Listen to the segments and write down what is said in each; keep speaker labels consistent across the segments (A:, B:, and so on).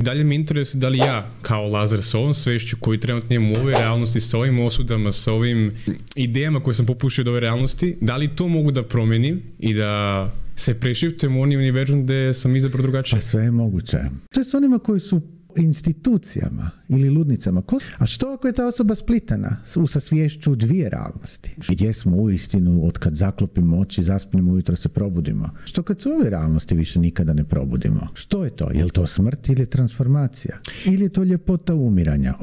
A: dalje me interesuje da li ja, kao Lazar, sa ovom svešću koji trenutno imam u ovoj realnosti, sa ovim osudama, sa ovim idejama koje sam popušio od ove realnosti, da li to mogu da promenim i da se prešiftujem u oni univerzum gde sam izabrao drugačije?
B: Pa sve je moguće. To je s onima koji su institucijama ili ludnicama. A što ako je ta osoba splitana sa sviješću dvije realnosti? Gdje smo uistinu od kad zaklopimo oči, zaspnemo, ujutro se probudimo? Što kad su ove realnosti više nikada ne probudimo? Što je to? Je li to smrt ili transformacija? Ili je to ljepota umiranja?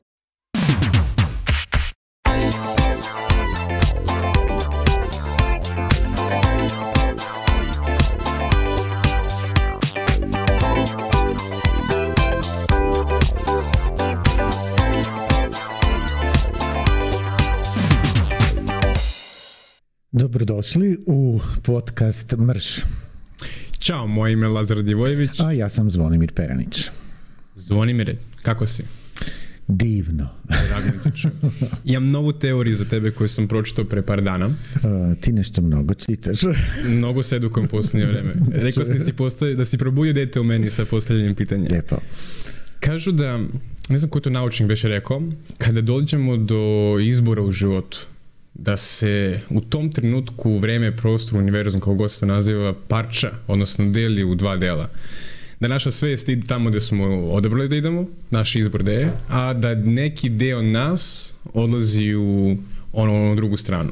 B: Dobrodošli u podcast Mrš.
A: Ćao, moje ime je Lazar Divojević.
B: A ja sam Zvonimir Peranić.
A: Zvonimire, kako si?
B: Divno.
A: Imam novu teoriju za tebe koju sam pročitao pre par dana.
B: Ti nešto mnogo čitaš.
A: Mnogo se edukujem posljednje vreme. Rekao sam da si probudio dete u meni sa postavljanjem pitanja.
B: Lijepo.
A: Kažu da, ne znam koji to naučnik već rekao, kada dođemo do izbora u životu, da se u tom trenutku vreme, prostor, univerzum, kako god se naziva, parča, odnosno deli u dva dela. Da naša svijest ide tamo gdje smo odabrali da idemo, naš izbor da je, a da neki deo nas odlazi u onu drugu stranu.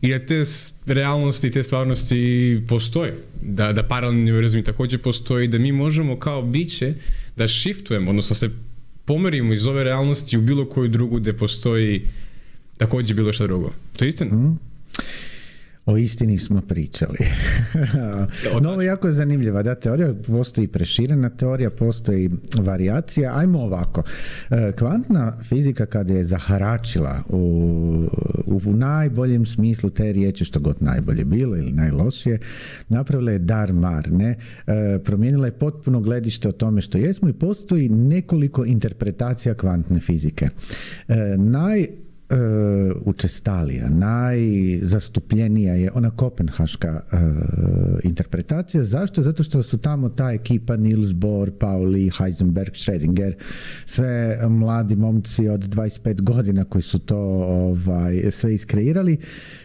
A: I da te realnosti i te stvarnosti postoje. Da paralelni univerzumi također postoji, da mi možemo kao biće da shiftujemo, odnosno se pomerimo iz ove realnosti u bilo koju drugu gdje postoji također bilo što drugo. To je istina?
B: O istini smo pričali. No, ovo je jako zanimljiva. Da, teorija postoji preširena teorija, postoji varijacija. Ajmo ovako. Kvantna fizika kada je zaharačila u najboljem smislu te riječi, što god najbolje bilo ili najlošije, napravila je dar mar. Promijenila je potpuno gledište o tome što jesmo i postoji nekoliko interpretacija kvantne fizike. Učestalija, najzastupljenija je ona kopenhaška interpretacija. Zašto? Zato što su tamo ta ekipa Niels Bohr, Pauli, Heisenberg, Schrödinger, sve mladi momci od 25 godina koji su to sve iskreirali,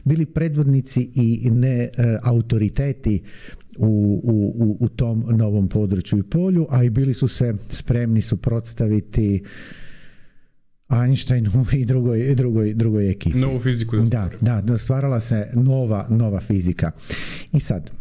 B: bili predvodnici i ne autoriteti u tom novom području i polju, a i bili su se spremni suprotstaviti Einsteinu i drugoj ekipi.
A: Novu fiziku.
B: Da, stvarala se nova fizika. I sad,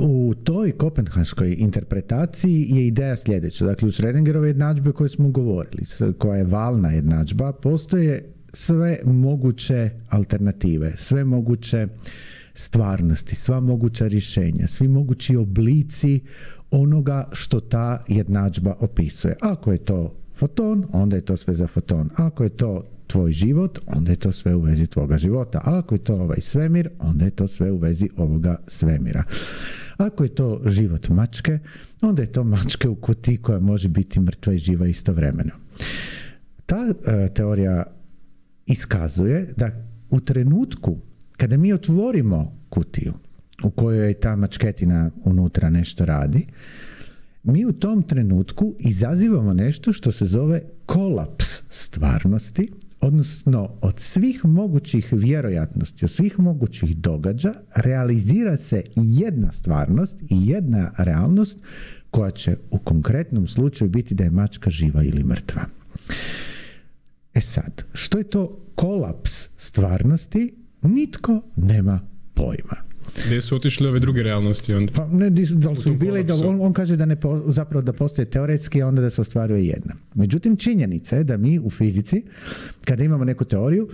B: u toj kopenhaškoj interpretaciji je ideja sljedeća. Dakle, u Schrödingerove jednadžbe koje smo govorili, koja je valna jednadžba, postoje sve moguće alternative, sve moguće stvarnosti, sva moguća rješenja, svi mogući oblici onoga što ta jednadžba opisuje. Ako je to foton, onda je to sve za foton. Ako je to tvoj život, onda je to sve u vezi tvoga života. Ako je to ovaj svemir, onda je to sve u vezi ovoga svemira. Ako je to život mačke, onda je to mačke u kutiji koja može biti mrtva i živa istovremeno. Ta teorija iskazuje da u trenutku kada mi otvorimo kutiju u kojoj ta mačketina unutra nešto radi, mi u tom trenutku izazivamo nešto što se zove kolaps stvarnosti, odnosno od svih mogućih vjerojatnosti, od svih mogućih događaja realizira se jedna stvarnost i jedna realnost koja će u konkretnom slučaju biti da je mačka živa ili mrtva. E sad, što je to kolaps stvarnosti? Nitko nema pojma.
A: Gdje su otišli ove druge realnosti onda?
B: Pa ne, da li su bile, on kaže da zapravo da postoje teoretski, a onda da se ostvaruje jedna. Međutim, činjenica je da mi u fizici, kada imamo neku teoriju,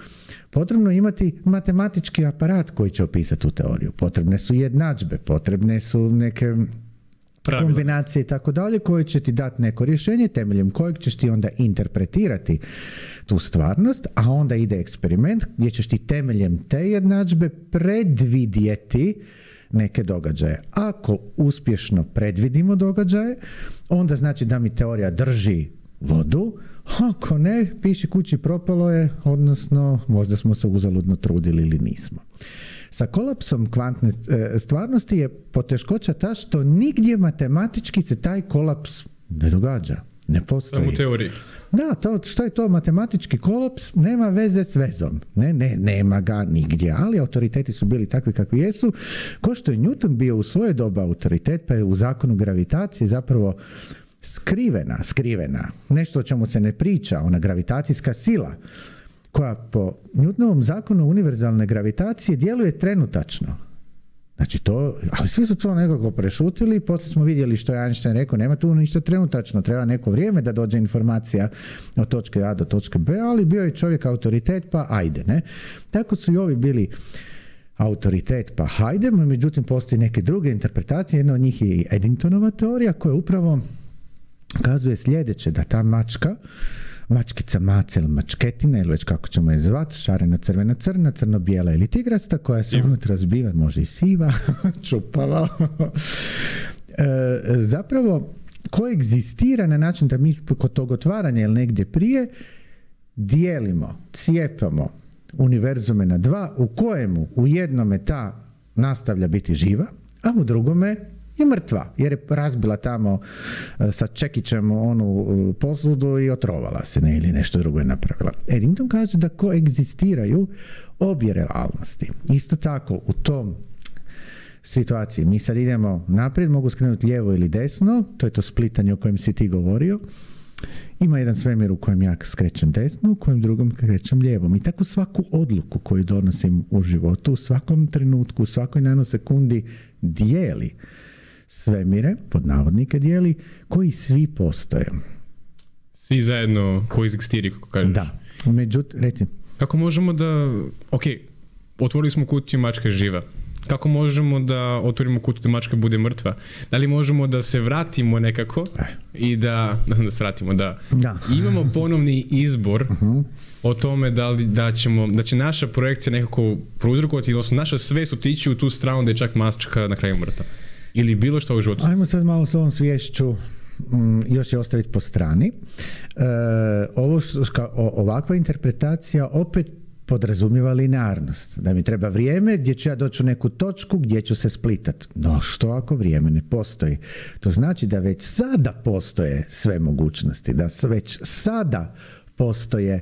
B: potrebno imati matematički aparat koji će opisati tu teoriju. Potrebne su jednadžbe, potrebne su neke kombinacije i tako dalje, koje će ti dati neko rješenje temeljem kojeg ćeš ti onda interpretirati tu stvarnost, a onda ide eksperiment gdje ćeš ti temeljem te jednadžbe predvidjeti neke događaje. Ako uspješno predvidimo događaje, onda znači da mi teorija drži vodu, ako ne, piši kući propalo je, odnosno možda smo se uzaludno trudili ili nismo. Sa kolapsom kvantne stvarnosti je poteškoća ta što nigdje matematički se taj kolaps ne događa. Ne postoji.
A: Samo u teoriji.
B: Da, što je to matematički kolaps, nema veze s vezom. Nema ga nigdje, ali autoriteti su bili takvi kakvi jesu. Ko što je Newton bio u svoje doba autoritet, pa je u zakonu gravitacije zapravo skrivena. Nešto o čemu se ne priča, ona gravitacijska sila, koja po Newtonovom zakonu univerzalne gravitacije djeluje trenutačno. Znači to, ali svi su to nekako prešutili, poslije smo vidjeli što je Einstein rekao, nema tu ništa trenutačno, treba neko vrijeme da dođe informacija od točke A do točke B, ali bio je čovjek autoritet, pa ajde, ne? Tako su i ovi bili autoritet, pa hajde, međutim postoji neke druge interpretacije, jedna od njih je i Eddingtonova teorija, koja upravo kazuje sljedeće, da ta mačkica macel mačketina, ili već kako ćemo je zvati, šarena crvena crna, crno-bijela ili tigrasta, koja se unutra zbiva, može i siva, čupava, zapravo koegzistira na način da mi kod tog otvaranja ili negdje prije dijelimo, cijepamo univerzume na dva, u kojemu u jednome ta nastavlja biti živa, a u drugome je mrtva, jer je razbila tamo sa čekićem onu posudu i otrovala se, ne, ili nešto drugo je napravila. Eddington kaže da koegzistiraju obje realnosti. Isto tako, u tom situaciji mi sad idemo naprijed, mogu skrenuti lijevo ili desno, to je to splitanje o kojem si ti govorio. Ima jedan svemir u kojem ja skrećem desno, u kojem drugom skrećem lijevom. I tako svaku odluku koju donosim u životu, u svakom trenutku, u svakoj nanosekundi dijeli svemire, pod navodnike dijeli, koji svi postoje.
A: Svi zajedno koegzistiraju, kako kažeš.
B: Da. Međutim, reci.
A: Kako možemo da... Ok, otvorili smo kutiju, mačka je živa. Kako možemo da otvorimo kutiju da mačka bude mrtva? Da li možemo da se vratimo nekako i da se vratimo, da imamo ponovni izbor o tome da će naša projekcija nekako prouzrokovati, odnosno naša svest otići u tu stranu da je čak mačka na kraju mrtva? Ili bilo što u životu?
B: Ajmo sad malo s ovom sviješću još je ostaviti po strani. Ovakva interpretacija opet podrazumijeva linearnost. Da mi treba vrijeme gdje ću ja doći u neku točku gdje ću se splitati. No što ako vrijeme ne postoji? To znači da već sada postoje sve mogućnosti. Da već sada postoje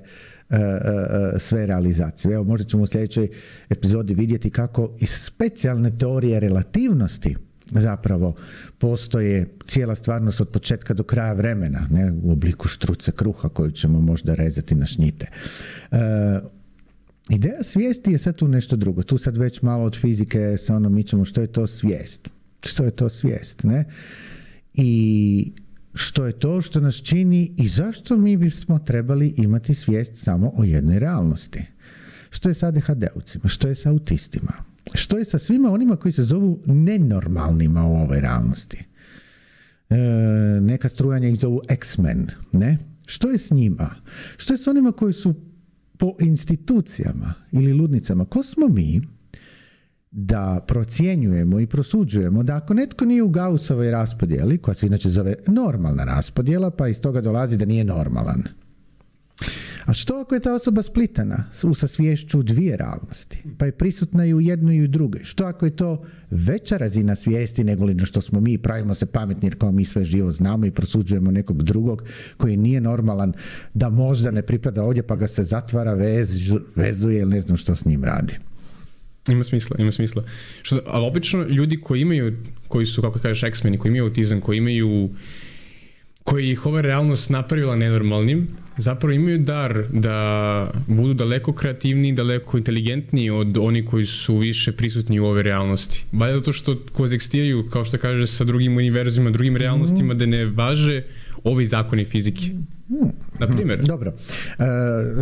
B: sve realizacije. Evo, možda ćemo u sljedećoj epizodi vidjeti kako iz specijalne teorije relativnosti zapravo postoje cijela stvarnost od početka do kraja vremena, ne, u obliku štruce kruha koju ćemo možda rezati na šnjite. Ideja svijesti je sad tu nešto drugo. Tu sad već malo od fizike se mičemo što je to svijest. Što je to svijest, ne? I što je to što nas čini i zašto mi bismo trebali imati svijest samo o jednoj realnosti. Što je sa ADHD-ovcima? Što je sa autistima? Što je sa svima onima koji se zovu nenormalnima u ovoj realnosti? Neka strujanja ih zovu X-Men, ne? Što je s njima? Što je s onima koji su po institucijama ili ludnicama? Ko smo mi da procjenjujemo i prosuđujemo da ako netko nije u Gaussovoj raspodjeli, koja se inače zove normalna raspodjela, pa iz toga dolazi da nije normalan. A što ako je ta osoba splitana sa sviješću dvije realnosti, pa je prisutna i u jednoj i u drugoj? Što ako je to veća razina svijesti nego li što smo mi, pravimo se pametni jer kao mi sve živo znamo i prosuđujemo nekog drugog koji nije normalan, da možda ne pripada ovdje pa ga se zatvara, vezuje ili ne znam što s njim radi.
A: Ima smisla. Ali obično ljudi koji su, kako kažeš, X-meni, koji imaju autizam, koji ih ova realnost napravila nenormalnim, zapravo imaju dar da budu daleko kreativniji, daleko inteligentniji od onih koji su više prisutni u ove realnosti. Valjda zato što koegzistiraju, kao što kaže, sa drugim univerzumima, drugim realnostima, da ne važe ovi zakoni fizike. Na primjer.
B: Dobro.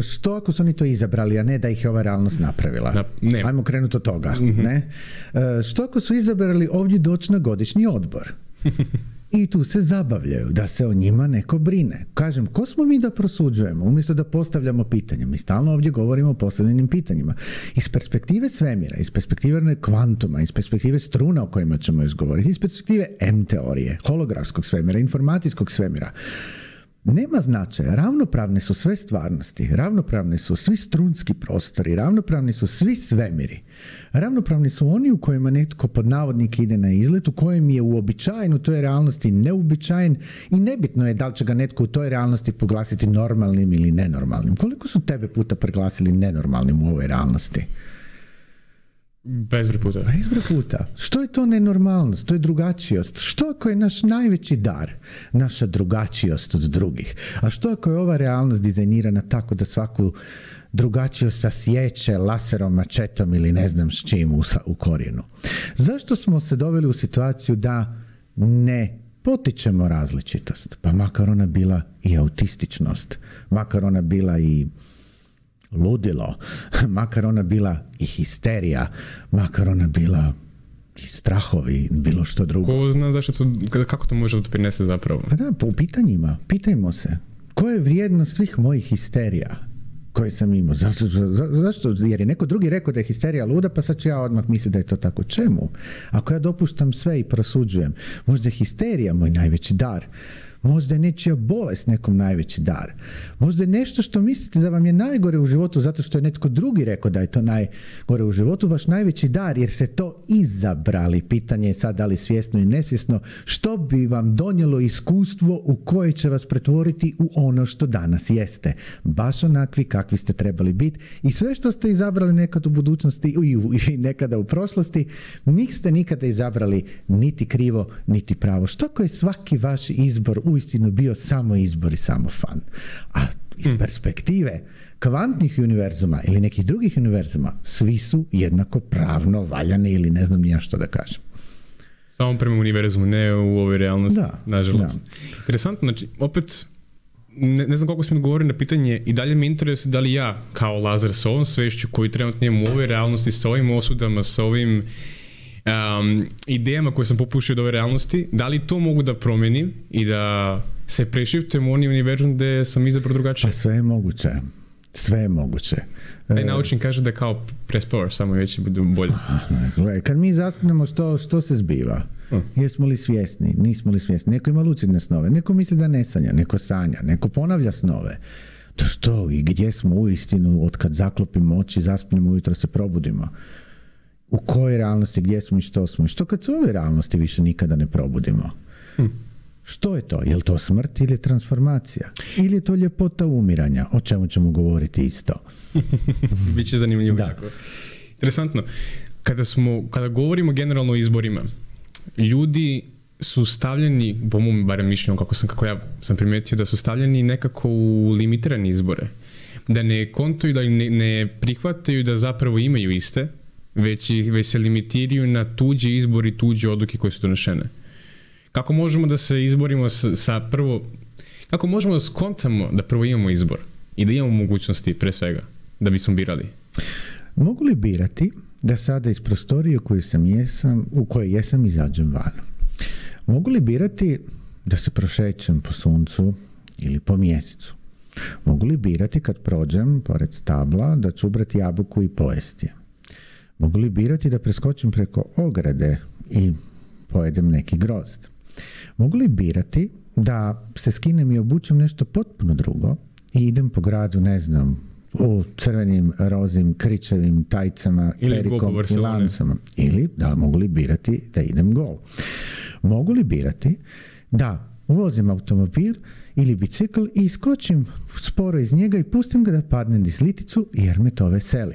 B: Što ako su oni to izabrali, a ne da ih je ova realnost napravila? Ajmo krenuti od toga. Ne? Što ako su izabrali ovdje doći na godišnji odbor? I tu se zabavljaju, da se o njima neko brine. Kažem, ko smo mi da prosuđujemo, umjesto da postavljamo pitanja? Mi stalno ovdje govorimo o postavljenim pitanjima. Iz perspektive svemira, iz perspektive kvantuma, iz perspektive struna o kojima ćemo izgovoriti, iz perspektive M teorije, holografskog svemira, informacijskog svemira, Nema značaja. Ravnopravne su sve stvarnosti, ravnopravni su svi strunski prostori, ravnopravni su svi svemiri. Ravnopravni su oni u kojima netko pod navodnike ide na izlet, u kojem je uobičajen u toj realnosti neuobičajen i nebitno je da li će ga netko u toj realnosti proglasiti normalnim ili nenormalnim. Koliko su tebe puta proglasili nenormalnim u ovoj realnosti?
A: Bezbroj puta.
B: Bezbroj puta. Što je to nenormalnost? To je drugačijost. Što ako je naš najveći dar naša drugačijost od drugih? A što ako je ova realnost dizajnirana tako da svaku drugačijost sasjeće laserom, mačetom ili ne znam s čim u korijenu? Zašto smo se doveli u situaciju da ne potičemo različitost? Pa makar ona bila i autističnost, makar ona bila i ludilo, makar ona bila i histerija, makar ona bila i strahovi, bilo što drugo.
A: Ko zna zašto to, kako to može da prinese zapravo?
B: Pa da, po pitanjima, pitajmo se, koja je vrijednost svih mojih histerija koje sam imao? Zašto? Jer je neko drugi rekao da je histerija luda, pa sad ću ja odmah misliti da je to tako. Čemu? Ako ja dopuštam sve i prosuđujem, možda je histerija moj najveći dar. Možda je nečija bolest nekom najveći dar. Možda je nešto što mislite da vam je najgore u životu zato što je netko drugi rekao da je to najgore u životu vaš najveći dar jer se to izabrali. Pitanje je sad da li svjesno i nesvjesno što bi vam donijelo iskustvo u koje će vas pretvoriti u ono što danas jeste. Baš onakvi kakvi ste trebali biti i sve što ste izabrali nekad u budućnosti i nekada u prošlosti niste nikada izabrali niti krivo niti pravo. Što ako je svaki vaš izbor uistinu bio samo izbor i samo fan? A iz perspektive kvantnih univerzuma ili nekih drugih univerzuma, svi su jednako pravno valjani ili ne znam ni ja što da kažem.
A: Samo prema univerzumu, ne u ovoj realnosti,
B: da,
A: nažalost.
B: Da.
A: Interesantno, znači, opet, ne znam koliko smo odgovorili na pitanje i dalje me interesuje da li ja, kao Lazar sa ovom svešću koju trenutno imam u ovoj realnosti, sa ovim osudama, sa ovim idejama koje sam popušio od ove realnosti, da li to mogu da promenim i da se prešiftujem u onaj univerzum gde sam izabrao drugačije?
B: Pa sve je moguće. Sve je moguće.
A: Taj naučnik kaže da kao press power, samo već bude bolje.
B: Kad mi zaspnemo što se zbiva? Jesmo li svjesni? Nismo li svjesni? Neko ima lucidne snove, neko misli da ne sanja, neko sanja, neko ponavlja snove. To što i gdje smo uistinu od kad zaklopimo oči, zaspnemo ujutro se probudimo? U kojoj realnosti, gdje smo i što smo? Što kad se u ovoj realnosti više nikada ne probudimo? Što je to? Je li to smrt ili transformacija? Ili je to ljepota umiranja? O čemu ćemo govoriti isto?
A: Biće zanimljivo. Jako. Interesantno. Kada govorimo generalno o izborima, ljudi su stavljeni, po mom barem mišljenju, kako ja sam primetio, da su stavljeni nekako u limitirane izbore. Da ne kontuju, da ne prihvataju da zapravo imaju iste, već se limitiraju na tuđi izbor i tuđe odluke koje su donešene. Kako možemo da se izborimo kako možemo da skontamo da prvo imamo izbor i da imamo mogućnosti pre svega da bismo birali?
B: Mogu li birati da sada iz prostorije u kojoj jesam izađem van? Mogu li birati da se prošećem po suncu ili po mjesecu? Mogu li birati kad prođem pored stabla da ću ubrati jabuku i pojesti je? Mogu li birati da preskočim preko ograde i pojedem neki grozd? Mogu li birati da se skinem i obučem nešto potpuno drugo i idem po gradu, ne znam, u crvenim, rozim, kričevim tajcama, perikom i lancama? Ili da mogu li birati da idem gol? Mogu li birati da vozim automobil ili bicikl i iskočim sporo iz njega i pustim ga da padne niz liticu jer me to veseli?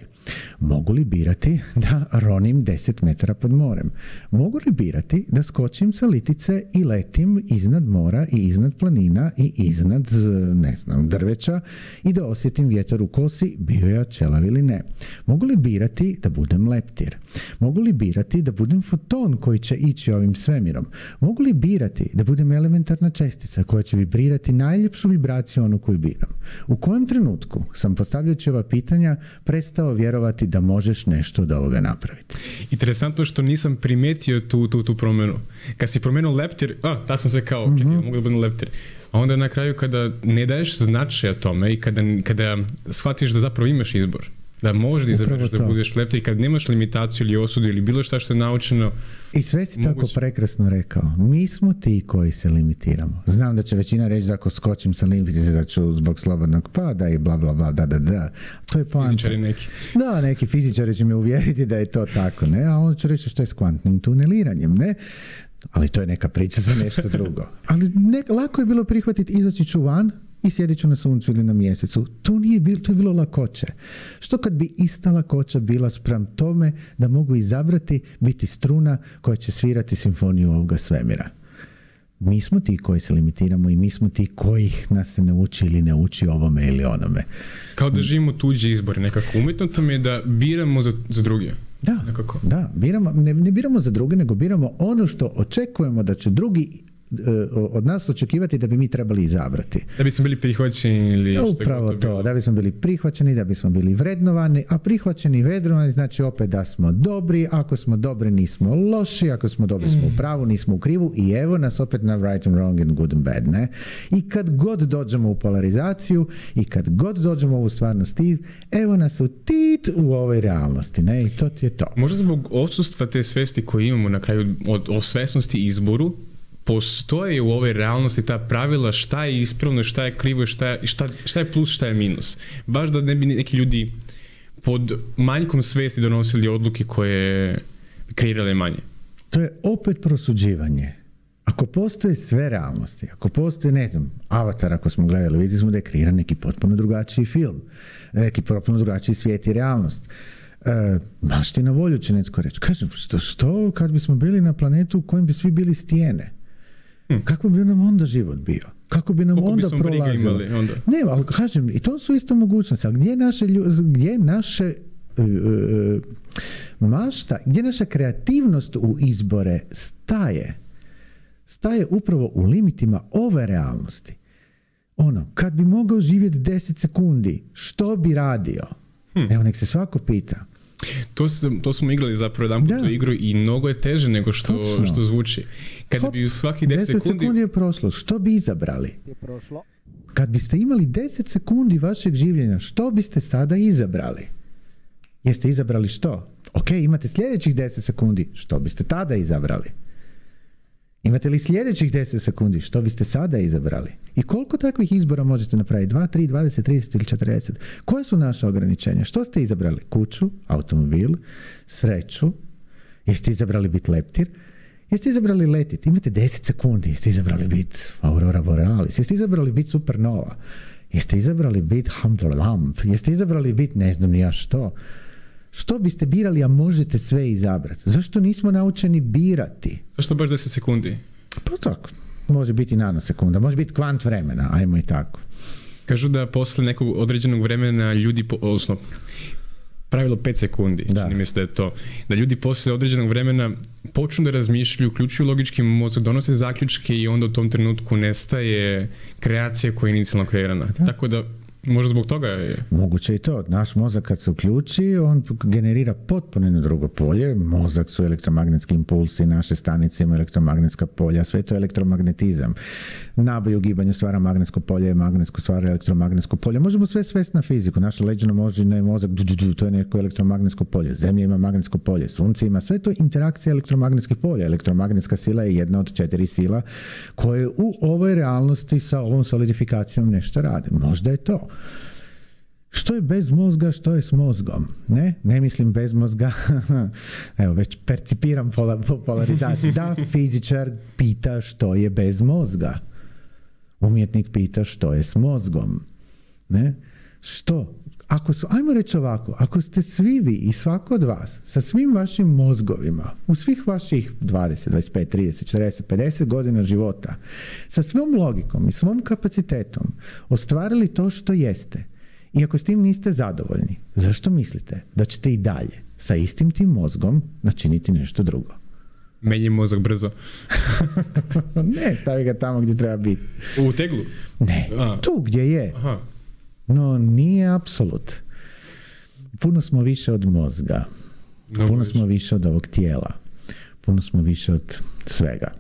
B: Mogu li birati da ronim 10 metara pod morem? Mogu li birati da skočim sa litice i letim iznad mora i iznad planina i iznad, ne znam, drveća i da osjetim vjetar u kosi, bio ja ćelav ili ne? Mogu li birati da budem leptir? Mogu li birati da budem foton koji će ići ovim svemirom? Mogu li birati da budem elementarna čestica koja će vibrirati najljepšu vibraciju onu koju biram? U kojem trenutku sam, postavljajući ova pitanja, prestao vjerovati da možeš nešto od ovoga napraviti?
A: Interesantno što nisam primetio tu promjenu. Kad si promenuo leptir, ta sam se kao, čekaj, mogu da budem leptir. A onda na kraju kada ne daješ značaja tome i kada shvatiš da zapravo imaš izbor, Da može da izabereš da budeš leptir i kad nemaš limitaciju ili osudu ili bilo šta što je naučeno.
B: I sve si tako prekrasno rekao. Mi smo ti koji se limitiramo. Znam da će većina reći da ako skočim sa limitice da ću zbog slobodnog pada i bla bla bla, da. To je poanta.
A: Fizičari neki.
B: Da, neki fizičari će me uvjeriti da je to tako, ne? A onda ću reći što je s kvantnim tuneliranjem, ne? Ali to je neka priča za nešto drugo. Ali lako je bilo prihvatiti, izaći ću van i sjedit ću na suncu ili na mjesecu. To je bilo lakoće. Što kad bi ista lakoća bila spram tome da mogu izabrati biti struna koja će svirati simfoniju ovoga svemira? Mi smo ti koji se limitiramo i mi smo ti koji nas se ne uči ili ne uči ovome ili onome.
A: Kao da živimo tuđe izbore nekako. Umjetno to mi je da biramo za druge.
B: Da, ne biramo za druge, nego biramo ono što očekujemo da će drugi od nas očekivati da bi mi trebali izabrati.
A: Da bismo bili prihvaćeni ili
B: upravo to, da bismo bili prihvaćeni, da bismo bili vrednovani, a prihvaćeni i vrednovani znači opet da smo dobri, ako smo dobri nismo loši, ako smo dobri smo u pravu, nismo u krivu i evo nas opet na right and wrong and good and bad, ne? I kad god dođemo u polarizaciju i kad god dođemo u stvarnosti, evo nas u ovoj realnosti, ne? I to ti je to.
A: Možda zbog odsustva te svesti koje imamo na kraju o svesnosti i izboru, postoje u ovoj realnosti ta pravila šta je ispravno, šta je krivo, šta je plus, šta je minus. Baš da ne bi neki ljudi pod manjkom svesti donosili odluke koje bi kreirale manje.
B: To je opet prosuđivanje. Ako postoje sve realnosti, ako postoje, ne znam, Avatar, ako smo gledali, vidjeli smo da je kreiran neki potpuno drugačiji film, neki potpuno drugačiji svijet i realnost. Baš ti na volju će netko reći. Kažem, što kad bismo bili na planetu u kojem bi svi bili stijene? Kako bi nam onda život bio? Kako bi nam onda prolazilo? Ne, ali kažem, i to su isto mogućnosti, ali gdje naša kreativnost u izbore staje upravo u limitima ove realnosti. Kad bi mogao živjeti 10 sekundi, što bi radio? Evo, nek se svako pita.
A: To smo igrali zapravo jedan put u igru i mnogo je teže nego što zvuči. Kada bi u svaki 10
B: sekundi je prošlo, što bi izabrali? Kad biste imali 10 sekundi vašeg življenja, što biste sada izabrali? Jeste izabrali što? Ok, imate sljedećih 10 sekundi, što biste tada izabrali? Imate li sljedećih 10 sekundi, što biste sada izabrali? I koliko takvih izbora možete napraviti? 2, 3, 20, 30 ili 40? Koje su naše ograničenja? Što ste izabrali? Kuću, automobil, sreću? Jeste izabrali biti leptir? Jeste izabrali letiti? Imate 10 sekundi. Jeste izabrali biti aurora borealis? Jeste izabrali biti supernova? Jeste izabrali biti hamdrolamp? Jeste izabrali biti ne znam ni ja što? Što biste birali, a možete sve izabrati? Zašto nismo naučeni birati?
A: Zašto baš 10 sekundi?
B: Pa tako. Može biti nanosekunda, može biti kvant vremena, ajmo i tako.
A: Kažu da posle nekog određenog vremena ljudi, odnosno pravilo 5 sekundi, čini mi se da je to, da ljudi posle određenog vremena počnu da razmišljaju, uključuju logički mozak, donose zaključke i onda u tom trenutku nestaje kreacija koja je inicijalno kreirana. Tako da možda zbog toga je...
B: Moguće i to. Naš mozak kad se uključi, on generira potpuno jedno drugo polje. Mozak su elektromagnetski impulsi, naše stanice imaju elektromagnetska polja, sve to je elektromagnetizam. Naboj u gibanju stvara magnetsko polje, magnetsko stvara elektromagnetsko polje. Možemo sve svesti na fiziku. Naša leđena moždina je mozak, to je neko elektromagnetsko polje. Zemlja ima magnetsko polje, sunce ima, sve to je interakcija elektromagnetskih polja. Elektromagnetska sila je jedna od 4 sila koje u ovoj realnosti sa ovom solidifikacijom nešto rade. Možda je to. Što je bez mozga, što je s mozgom? Ne mislim bez mozga. Evo, već percipiram polarizaciju. Da, fizičar pita što je bez mozga. Umjetnik pita što je s mozgom. Ne? Što? Ajmo reći ovako, ako ste svi vi i svako od vas sa svim vašim mozgovima u svih vaših 20, 25, 30, 40, 50 godina života sa svom logikom i svom kapacitetom ostvarili to što jeste i ako s tim niste zadovoljni, zašto mislite da ćete i dalje sa istim tim mozgom načiniti nešto drugo?
A: Menji mozak brzo.
B: Ne, stavi ga tamo gdje treba biti.
A: U teglu?
B: Ne, tu gdje je. Aha. No, nije apsolut. Puno smo više od mozga. Puno smo više od ovog tijela. Puno smo više od svega.